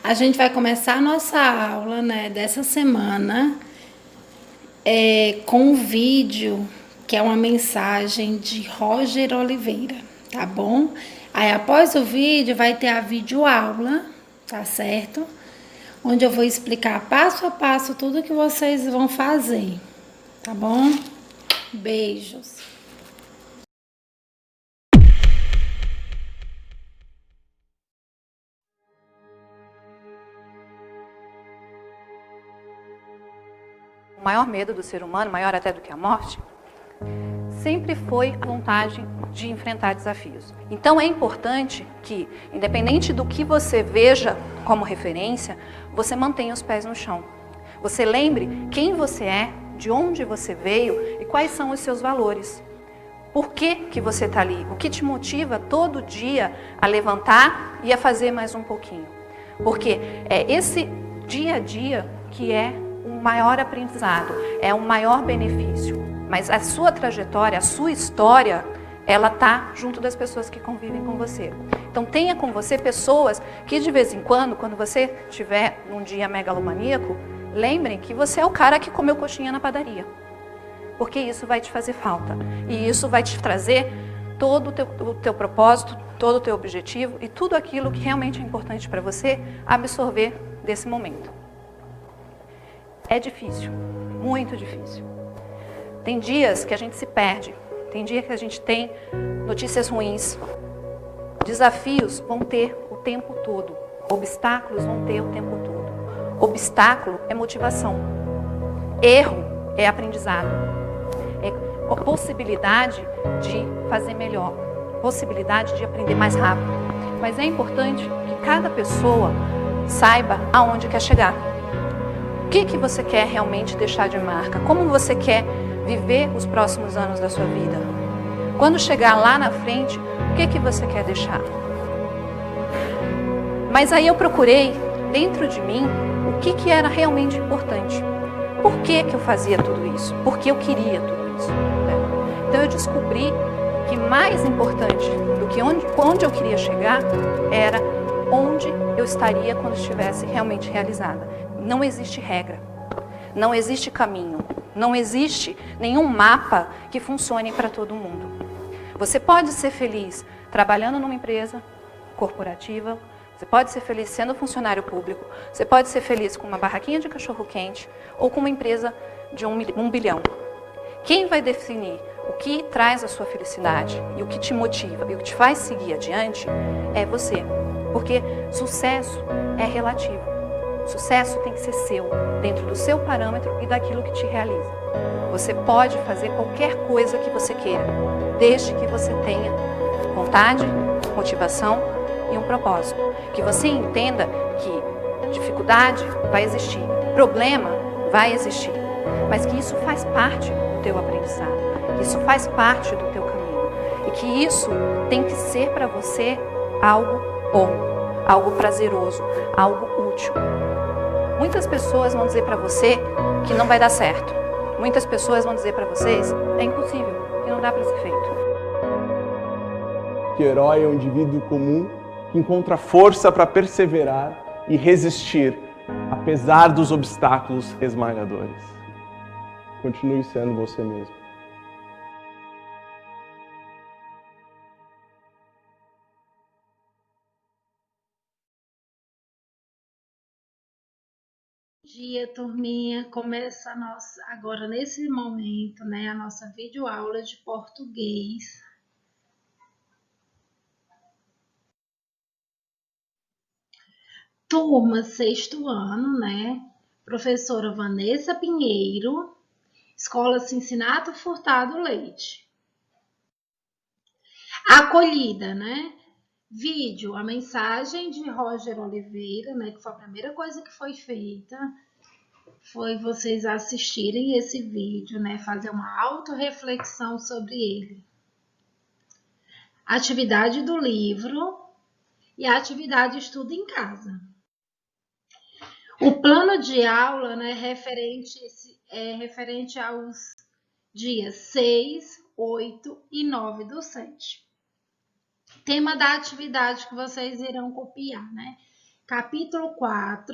A gente vai começar a nossa aula, né, dessa semana com um vídeo que é uma mensagem de Roger Oliveira, tá bom? Aí após o vídeo vai ter a videoaula, tá certo? Onde eu vou explicar passo a passo tudo que vocês vão fazer, tá bom? Beijos! O maior medo do ser humano, maior até do que a morte, sempre foi a vontade de enfrentar desafios. Então é importante que, independente do que você veja como referência, você mantenha os pés no chão. Você lembre quem você é, de onde você veio e quais são os seus valores. Por que você está ali? O que te motiva todo dia a levantar e a fazer mais um pouquinho? Porque é esse dia a dia que é o maior aprendizado, é o maior benefício. Mas a sua trajetória, a sua história, ela está junto das pessoas que convivem com você. Então tenha com você pessoas que de vez em quando você estiver num dia megalomaníaco, lembrem que você é o cara que comeu coxinha na padaria. Porque isso vai te fazer falta. E isso vai te trazer todo o teu propósito, todo o teu objetivo e tudo aquilo que realmente é importante para você absorver desse momento. É difícil, muito difícil. Tem dias que a gente se perde, tem dia que a gente tem notícias ruins. Desafios vão ter o tempo todo, obstáculos vão ter o tempo todo. Obstáculo é motivação, erro é aprendizado, é a possibilidade de fazer melhor, possibilidade de aprender mais rápido. Mas é importante que cada pessoa saiba aonde quer chegar. O que você quer realmente deixar de marca? Como você quer viver os próximos anos da sua vida? Quando chegar lá na frente, o que você quer deixar? Mas aí eu procurei dentro de mim o que era realmente importante. Por que eu fazia tudo isso? Por que eu queria tudo isso? Então eu descobri que mais importante do que onde eu queria chegar era onde eu estaria quando estivesse realmente realizada. Não existe regra, não existe caminho, não existe nenhum mapa que funcione para todo mundo. Você pode ser feliz trabalhando numa empresa corporativa, você pode ser feliz sendo funcionário público, você pode ser feliz com uma barraquinha de cachorro-quente ou com uma empresa de 1 bilhão. Quem vai definir o que traz a sua felicidade e o que te motiva e o que te faz seguir adiante é você. Porque sucesso é relativo. Sucesso tem que ser seu, dentro do seu parâmetro e daquilo que te realiza. Você pode fazer qualquer coisa que você queira, desde que você tenha vontade, motivação e um propósito. Que você entenda que dificuldade vai existir, problema vai existir, mas que isso faz parte do teu aprendizado, que isso faz parte do teu caminho e que isso tem que ser para você algo bom, algo prazeroso, algo útil. Muitas pessoas vão dizer para você que não vai dar certo. Muitas pessoas vão dizer para vocês é impossível, que não dá para ser feito. Que o herói é um indivíduo comum que encontra força para perseverar e resistir, apesar dos obstáculos esmagadores. Continue sendo você mesmo. Bom dia, turminha. Começa agora nesse momento, né, a nossa videoaula de português. Turma, sexto ano, né? Professora Vanessa Pinheiro, Escola Cincinato Furtado Leite. Acolhida, né? Vídeo, a mensagem de Roger Oliveira, né? Que foi a primeira coisa que foi feita. Foi vocês assistirem esse vídeo, né? Fazer uma autorreflexão sobre ele. Atividade do livro e a atividade estudo em casa. O plano de aula, né, referente aos dias 6, 8 e 9 do 7. Tema da atividade que vocês irão copiar, né? Capítulo 4,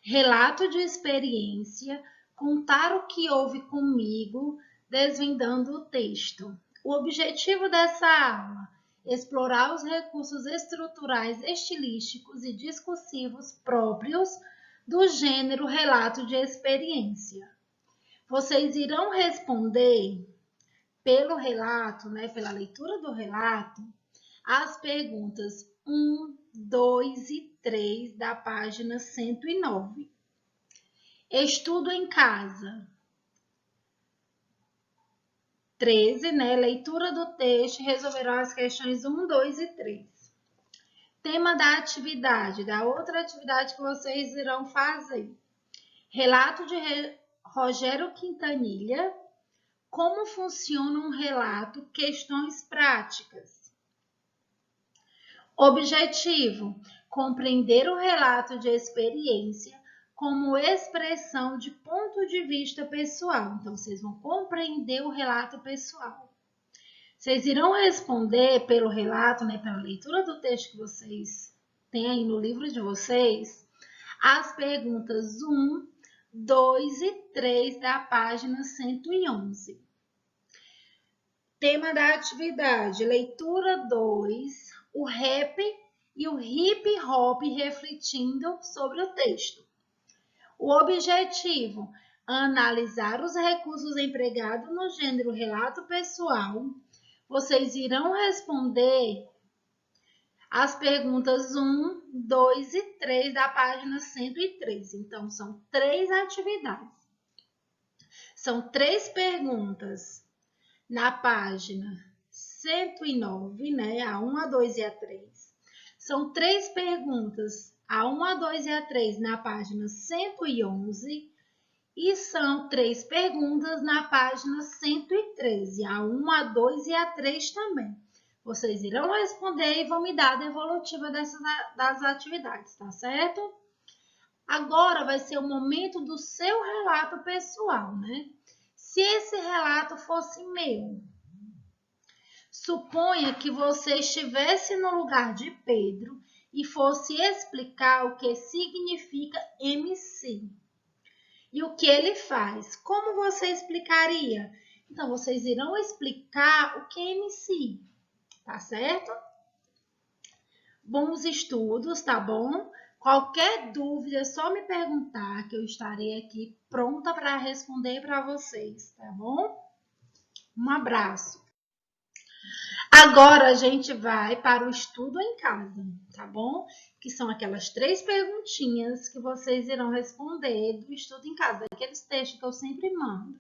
relato de experiência, contar o que houve comigo, desvendando o texto. O objetivo dessa aula é explorar os recursos estruturais, estilísticos e discursivos próprios do gênero relato de experiência. Vocês irão responder pelo relato, pela leitura do relato, as perguntas 1, 2 e 3 da página 109. Estudo em casa. 13, leitura do texto, resolverão as questões 1, 2 e 3. Tema da atividade, da outra atividade que vocês irão fazer. Relato de Rogério Quintanilha. Como funciona um relato? Questões práticas. Objetivo: compreender o relato de experiência como expressão de ponto de vista pessoal. Então, vocês vão compreender o relato pessoal. Vocês irão responder pelo relato, pela leitura do texto que vocês têm aí no livro de vocês, as perguntas 1, 2 e 3 da página 111. Tema da atividade, leitura 2, o rap e o hip hop refletindo sobre o texto. O objetivo, analisar os recursos empregados no gênero relato pessoal. Vocês irão responder as perguntas 1, 2 e 3 da página 113. Então, são 3 atividades. São 3 perguntas na página 109, a 1, a 2 e a 3. São 3 perguntas, a 1, a 2 e a 3, na página 111. E são 3 perguntas na página 113, a 1, a 2 e a 3 também. Vocês irão responder e vão me dar a devolutiva das atividades, tá certo? Agora vai ser o momento do seu relato pessoal, Se esse relato fosse meu, suponha que você estivesse no lugar de Pedro e fosse explicar o que significa MC e o que ele faz. Como você explicaria? Então, vocês irão explicar o que é MC, tá certo? Bons estudos, tá bom? Qualquer dúvida, é só me perguntar que eu estarei aqui pronta para responder para vocês, tá bom? Um abraço. Agora a gente vai para o estudo em casa, tá bom? Que são aquelas 3 perguntinhas que vocês irão responder do estudo em casa, daqueles textos que eu sempre mando.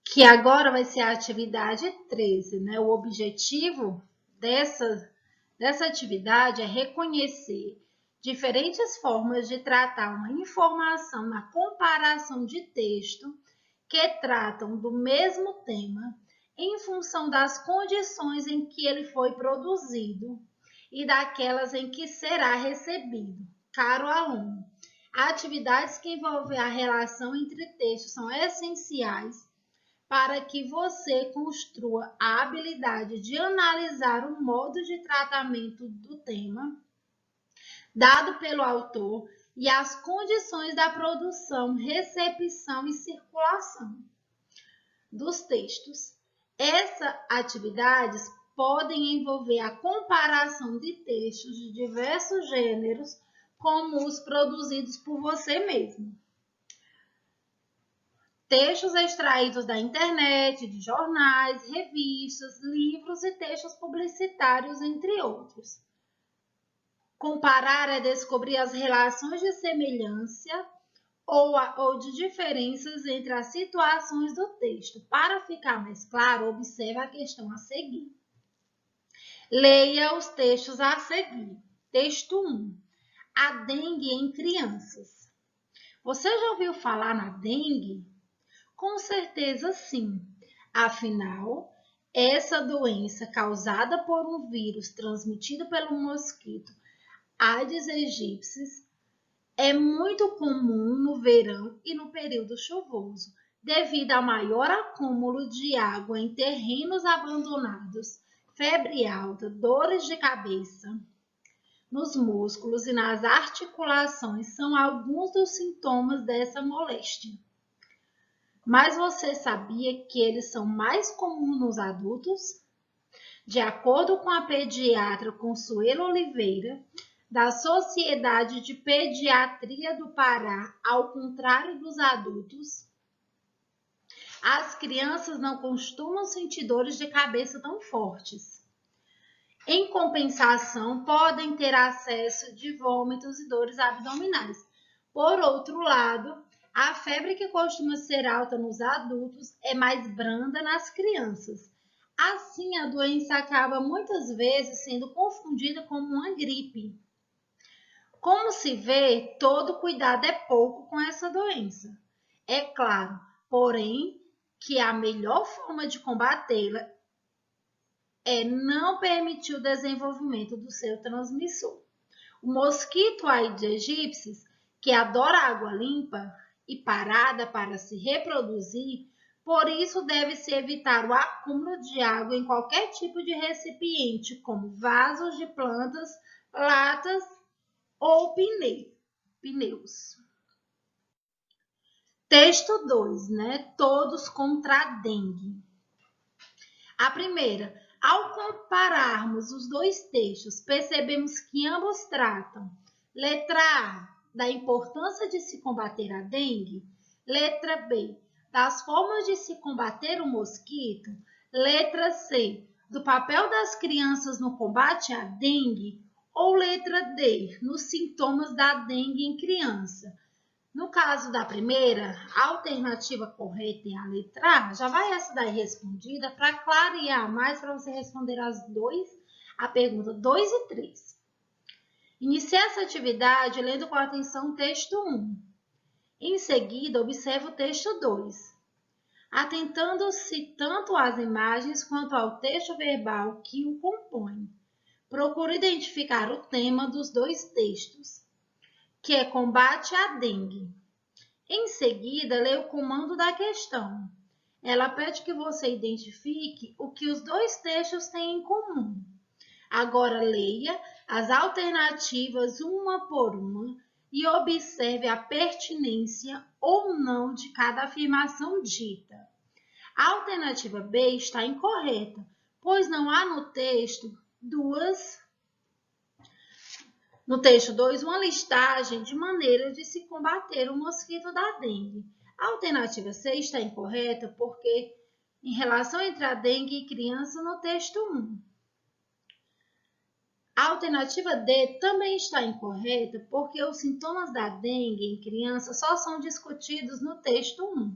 Que agora vai ser a atividade 13, O objetivo dessa atividade é reconhecer diferentes formas de tratar uma informação na comparação de texto que tratam do mesmo tema em função das condições em que ele foi produzido e daquelas em que será recebido. Caro aluno, atividades que envolvem a relação entre textos são essenciais para que você construa a habilidade de analisar o modo de tratamento do tema dado pelo autor e as condições da produção, recepção e circulação dos textos. Essas atividades podem envolver a comparação de textos de diversos gêneros, como os produzidos por você mesmo. Textos extraídos da internet, de jornais, revistas, livros e textos publicitários, entre outros. Comparar é descobrir as relações de semelhança ou de diferenças entre as situações do texto. Para ficar mais claro, observe a questão a seguir. Leia os textos a seguir. Texto 1. A dengue em crianças. Você já ouviu falar na dengue? Com certeza sim. Afinal, essa doença causada por um vírus transmitido pelo mosquito Aedes aegypti é muito comum no verão e no período chuvoso, devido ao maior acúmulo de água em terrenos abandonados, febre alta, dores de cabeça nos músculos e nas articulações são alguns dos sintomas dessa moléstia. Mas você sabia que eles são mais comuns nos adultos? De acordo com a pediatra Consuelo Oliveira, da Sociedade de Pediatria do Pará, ao contrário dos adultos, as crianças não costumam sentir dores de cabeça tão fortes. Em compensação, podem ter acesso de vômitos e dores abdominais. Por outro lado, a febre que costuma ser alta nos adultos é mais branda nas crianças. Assim, a doença acaba muitas vezes sendo confundida como uma gripe. Como se vê, todo cuidado é pouco com essa doença. É claro, porém, que a melhor forma de combatê-la é não permitir o desenvolvimento do seu transmissor. O mosquito Aedes aegypti, que adora água limpa e parada para se reproduzir, por isso deve-se evitar o acúmulo de água em qualquer tipo de recipiente, como vasos de plantas, latas ou pneus. Texto 2, Todos contra a dengue. A primeira, ao compararmos os dois textos, percebemos que ambos tratam, letra A, da importância de se combater a dengue, letra B, das formas de se combater o mosquito, letra C, do papel das crianças no combate à dengue, ou letra D, nos sintomas da dengue em criança. No caso da primeira, a alternativa correta é a letra A. Já vai essa daí respondida para clarear mais para você responder a pergunta 2 e 3. Inicie essa atividade lendo com atenção o texto 1. Em seguida, observe o texto 2, atentando-se tanto às imagens quanto ao texto verbal que o compõe. Procure identificar o tema dos dois textos, que é combate à dengue. Em seguida, leia o comando da questão. Ela pede que você identifique o que os dois textos têm em comum. Agora, leia as alternativas uma por uma e observe a pertinência ou não de cada afirmação dita. A alternativa B está incorreta, pois não há no texto 2, uma listagem de maneiras de se combater o mosquito da dengue. A alternativa C está incorreta porque, em relação entre a dengue e criança, no texto 1. A alternativa D também está incorreta porque os sintomas da dengue em criança só são discutidos no texto 1.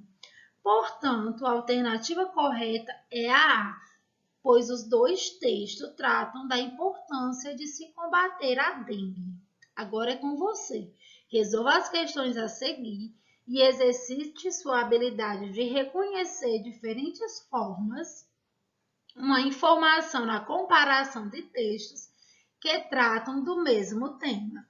Portanto, a alternativa correta é a A, pois os dois textos tratam da importância de se combater a dengue. Agora é com você. Resolva as questões a seguir e exercite sua habilidade de reconhecer diferentes formas, uma informação na comparação de textos que tratam do mesmo tema.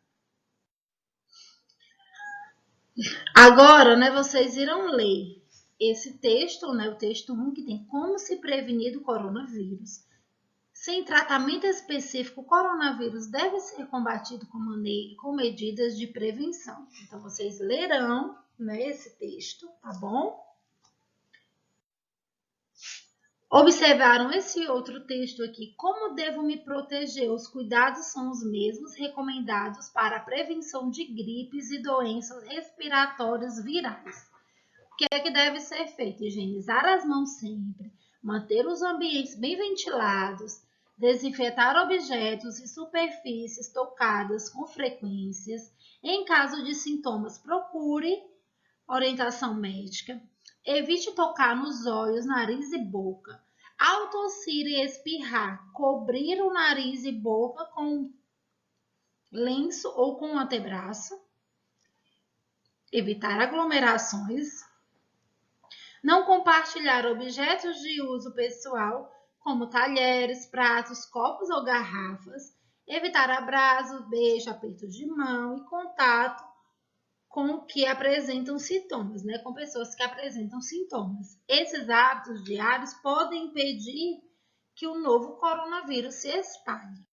Agora, vocês irão ler esse texto, o texto 1, que tem como se prevenir do coronavírus. Sem tratamento específico, o coronavírus deve ser combatido com medidas de prevenção. Então, vocês lerão esse texto, tá bom? Observaram esse outro texto aqui. Como devo me proteger? Os cuidados são os mesmos recomendados para a prevenção de gripes e doenças respiratórias virais. O que é que deve ser feito? Higienizar as mãos sempre, manter os ambientes bem ventilados, desinfetar objetos e superfícies tocadas com frequências. Em caso de sintomas, procure orientação médica. Evite tocar nos olhos, nariz e boca. Ao tossir e espirrar, cobrir o nariz e boca com lenço ou com o antebraço. Evitar aglomerações. Não compartilhar objetos de uso pessoal, como talheres, pratos, copos ou garrafas. Evitar abraço, beijo, aperto de mão e contato com que apresentam sintomas, com pessoas que apresentam sintomas. Esses hábitos diários podem impedir que o novo coronavírus se espalhe.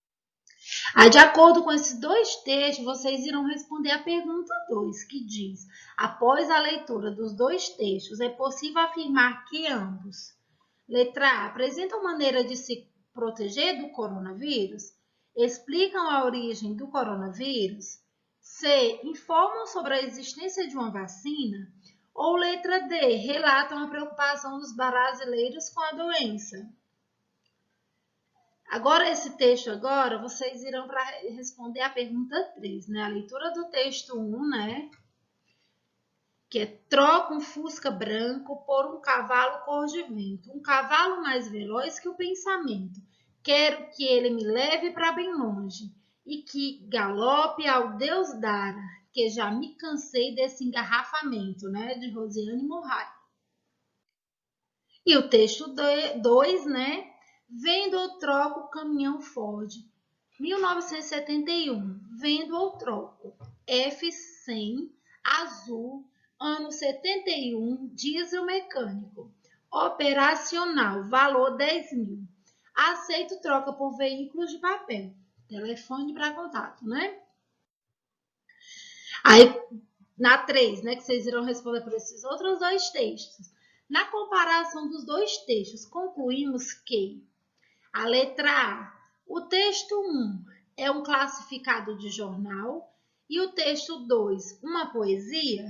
Aí, de acordo com esses dois textos, vocês irão responder a pergunta 2, que diz: após a leitura dos dois textos, é possível afirmar que ambos, letra A, apresentam maneira de se proteger do coronavírus? Explicam a origem do coronavírus? C, informam sobre a existência de uma vacina? Ou letra D, relatam a preocupação dos brasileiros com a doença? Agora, esse texto agora, vocês irão para responder a pergunta 3, né? A leitura do texto 1, né? Que é: troca um fusca branco por um cavalo cor de vento. Um cavalo mais veloz que o pensamento. Quero que ele me leve para bem longe e que galope ao Deus Dara, que já me cansei desse engarrafamento, né? De Rosiane Morrai. E o texto 2, né? Vendo ou troco o caminhão Ford. 1971. Vendo ou troco. F100 azul, ano 71, diesel mecânico. Operacional, valor 10 mil. Aceito troca por veículos de papel. Telefone para contato, né? Aí, na 3, né, que vocês irão responder por esses outros dois textos. Na comparação dos dois textos, concluímos que a letra A, o texto 1 é um classificado de jornal e o texto 2, uma poesia.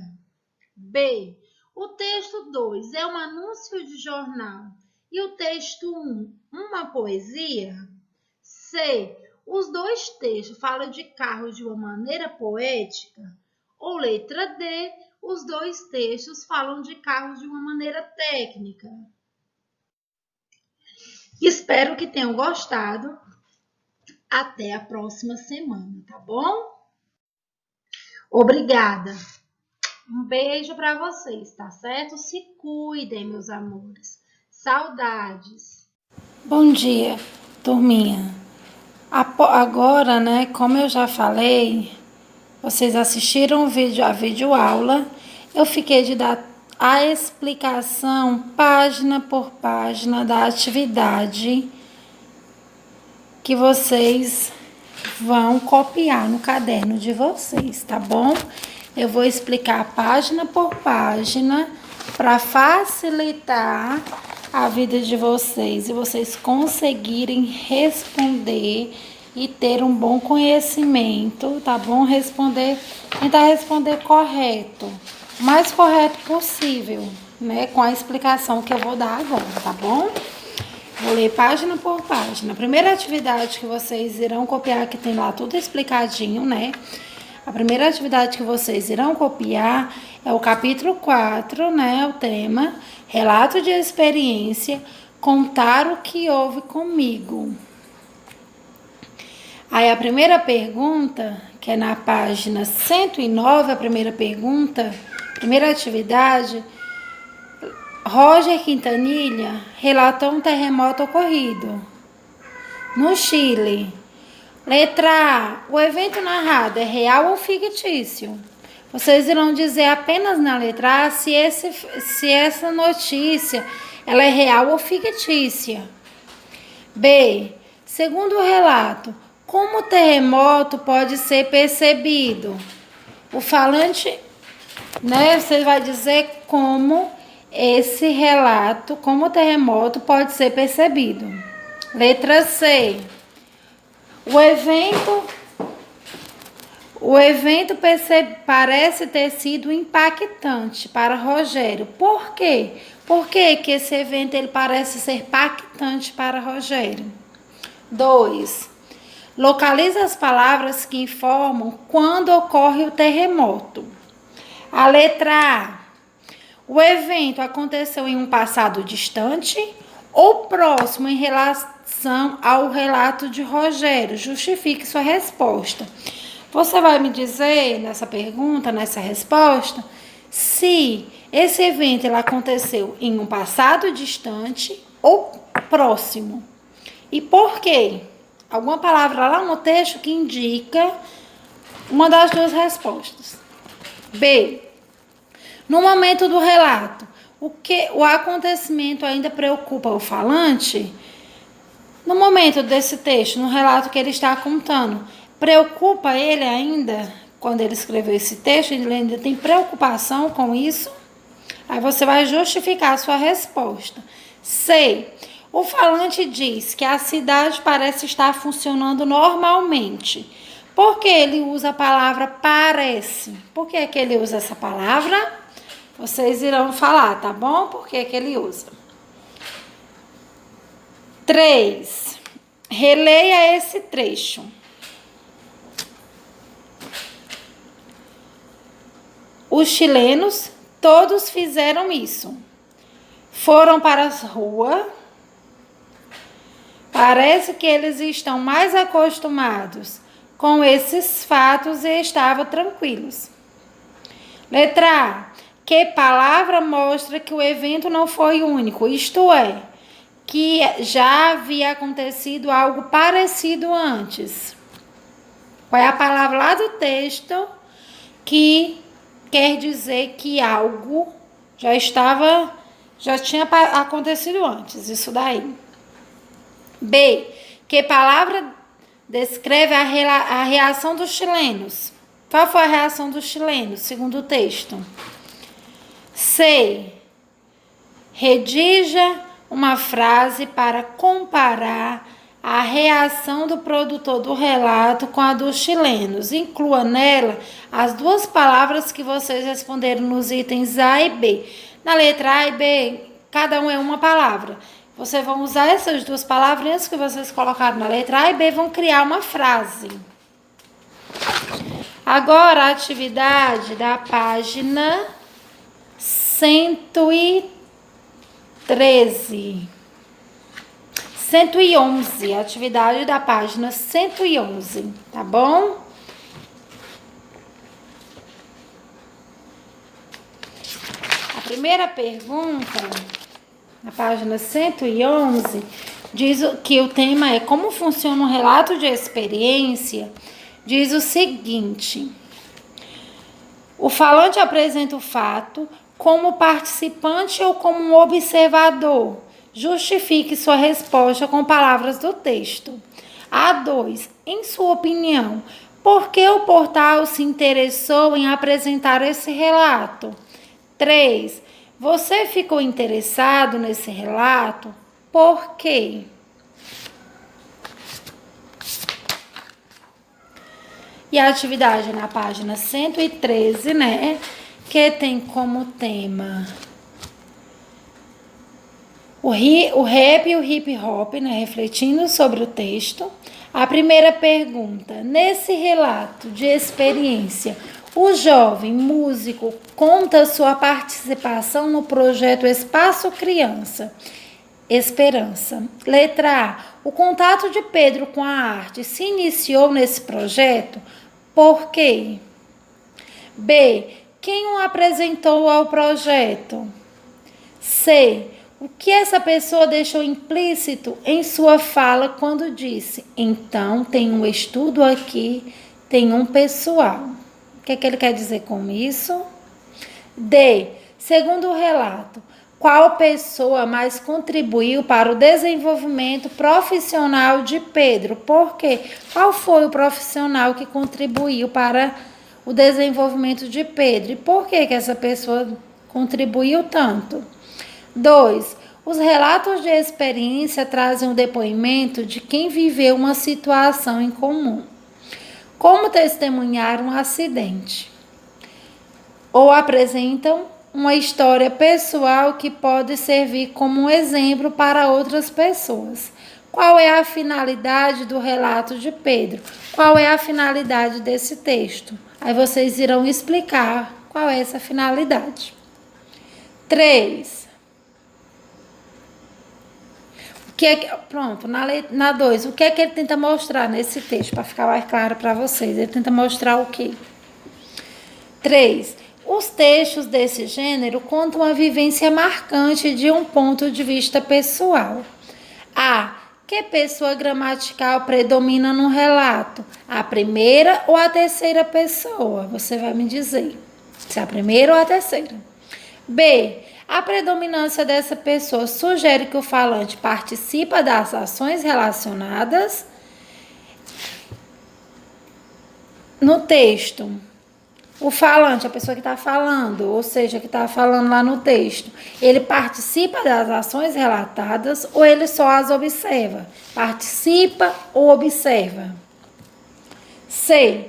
B, o texto 2 é um anúncio de jornal e o texto 1, uma poesia. C, os dois textos falam de carros de uma maneira poética. Ou letra D, os dois textos falam de carros de uma maneira técnica. Espero que tenham gostado. Até a próxima semana, tá bom? Obrigada. Um beijo para vocês, tá certo? Se cuidem, meus amores. Saudades. Bom dia, turminha. Agora, né, como eu já falei, vocês assistiram a videoaula. Eu fiquei de dar a explicação página por página da atividade que vocês vão copiar no caderno de vocês, tá bom? Eu vou explicar página por página para facilitar a vida de vocês e vocês conseguirem responder e ter um bom conhecimento, tá bom? Tentar responder correto, o mais correto possível, né? Com a explicação que eu vou dar agora, tá bom? Vou ler página por página. A primeira atividade que vocês irão copiar, que tem lá tudo explicadinho, né? A primeira atividade que vocês irão copiar é o capítulo 4, né? O tema, relato de experiência, contar o que houve comigo. Aí a primeira pergunta, que é na página 109, a primeira pergunta, primeira atividade, Roger Quintanilha relatou um terremoto ocorrido no Chile. Letra A, o evento narrado é real ou fictício? Vocês irão dizer apenas na letra A se essa notícia ela é real ou fictícia. B, segundo o relato, como o terremoto pode ser percebido? O falante, né, você vai dizer como esse relato, como o terremoto pode ser percebido. Letra C. O evento parece ter sido impactante para Rogério. Por quê? Por que esse evento ele parece ser impactante para Rogério? 2. Localiza as palavras que informam quando ocorre o terremoto. A letra A. O evento aconteceu em um passado distante ou próximo em relação ao relato de Rogério? Justifique sua resposta. Você vai me dizer nessa pergunta, nessa resposta, se esse evento ele aconteceu em um passado distante ou próximo. E por quê? Alguma palavra lá no texto que indica uma das duas respostas. B. No momento do relato, o acontecimento ainda preocupa o falante? No momento desse texto, no relato que ele está contando, preocupa ele ainda, quando ele escreveu esse texto, ele ainda tem preocupação com isso? Aí você vai justificar a sua resposta. C. O falante diz que a cidade parece estar funcionando normalmente. Por que ele usa a palavra parece? Por que é que ele usa essa palavra? Vocês irão falar, tá bom? Por que é que ele usa? 3. Releia esse trecho. Os chilenos todos fizeram isso. Foram para as ruas. Parece que eles estão mais acostumados com esses fatos e estavam tranquilos. Letra A. Que palavra mostra que o evento não foi único, isto é, que já havia acontecido algo parecido antes. Qual é a palavra lá do texto que quer dizer que algo já tinha acontecido antes, isso daí. B. Que palavra descreve a reação dos chilenos? Qual foi a reação dos chilenos, segundo o texto? C. Redija uma frase para comparar a reação do produtor do relato com a dos chilenos. Inclua nela as duas palavras que vocês responderam nos itens A e B. Na letra A e B, cada um é uma palavra. Vocês vão usar essas duas palavrinhas que vocês colocaram na letra A e B, vão criar uma frase. Agora, a atividade da página 111, atividade da página 111, tá bom? A primeira pergunta, na página 111, diz que o tema é como funciona um relato de experiência. Diz o seguinte: o falante apresenta o fato como participante ou como um observador. Justifique sua resposta com palavras do texto. A2. Em sua opinião, por que o portal se interessou em apresentar esse relato? 3. Você ficou interessado nesse relato? Por quê? E a atividade na página 113, né? Que tem como tema o rap e o hip hop, né? Refletindo sobre o texto. A primeira pergunta: nesse relato de experiência, o jovem músico conta sua participação no projeto Espaço Criança Esperança. Letra A. O contato de Pedro com a arte se iniciou nesse projeto? Por quê? B. Quem o apresentou ao projeto? C. O que essa pessoa deixou implícito em sua fala quando disse: então tem um estudo aqui, tem um pessoal? O que é que ele quer dizer com isso? D. Segundo o relato, qual pessoa mais contribuiu para o desenvolvimento profissional de Pedro? Por quê? Qual foi o profissional que contribuiu para o desenvolvimento de Pedro? E por que essa pessoa contribuiu tanto? 2. Os relatos de experiência trazem um depoimento de quem viveu uma situação em comum. Como testemunhar um acidente? Ou apresentam uma história pessoal que pode servir como um exemplo para outras pessoas. Qual é a finalidade do relato de Pedro? Qual é a finalidade desse texto? Aí vocês irão explicar qual é essa finalidade. 3. Pronto, na 2, o que é que ele tenta mostrar nesse texto, para ficar mais claro para vocês? Ele tenta mostrar o quê? 3. Os textos desse gênero contam a vivência marcante de um ponto de vista pessoal. A. Que pessoa gramatical predomina no relato? A primeira ou a terceira pessoa? Você vai me dizer se é a primeira ou a terceira. B. A predominância dessa pessoa sugere que o falante participa das ações relacionadas no texto. O falante, a pessoa que está falando, ou seja, que está falando lá no texto, ele participa das ações relatadas ou ele só as observa? Participa ou observa? C.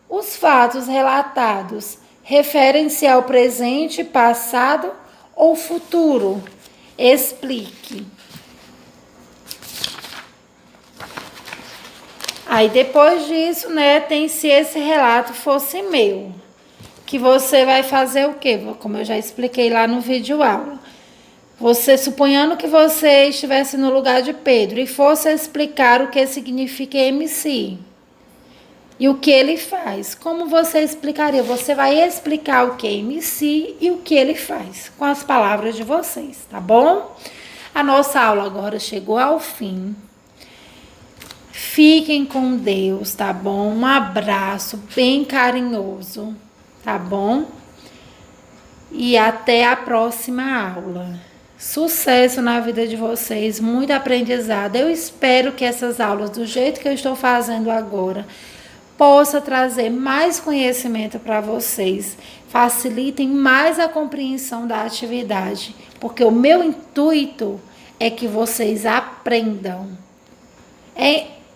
Os fatos relatados referem-se ao presente, passado ou futuro? Explique. Aí depois disso, né, tem se esse relato fosse meu. Que você vai fazer o quê? Como eu já expliquei lá no vídeo aula. Você, suponhando que você estivesse no lugar de Pedro e fosse explicar o que significa MC e o que ele faz, como você explicaria? Você vai explicar o que é MC e o que ele faz, com as palavras de vocês, tá bom? A nossa aula agora chegou ao fim. Fiquem com Deus, tá bom? Um abraço bem carinhoso, tá bom? E até a próxima aula. Sucesso na vida de vocês, muito aprendizado. Eu espero que essas aulas, do jeito que eu estou fazendo agora, possa trazer mais conhecimento para vocês, facilitem mais a compreensão da atividade, porque o meu intuito é que vocês aprendam.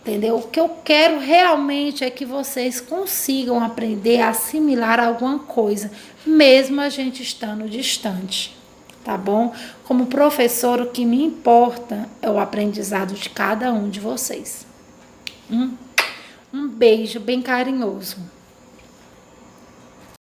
Entendeu? O que eu quero realmente é que vocês consigam aprender a assimilar alguma coisa, mesmo a gente estando distante, tá bom? Como professor, o que me importa é o aprendizado de cada um de vocês. Um beijo bem carinhoso.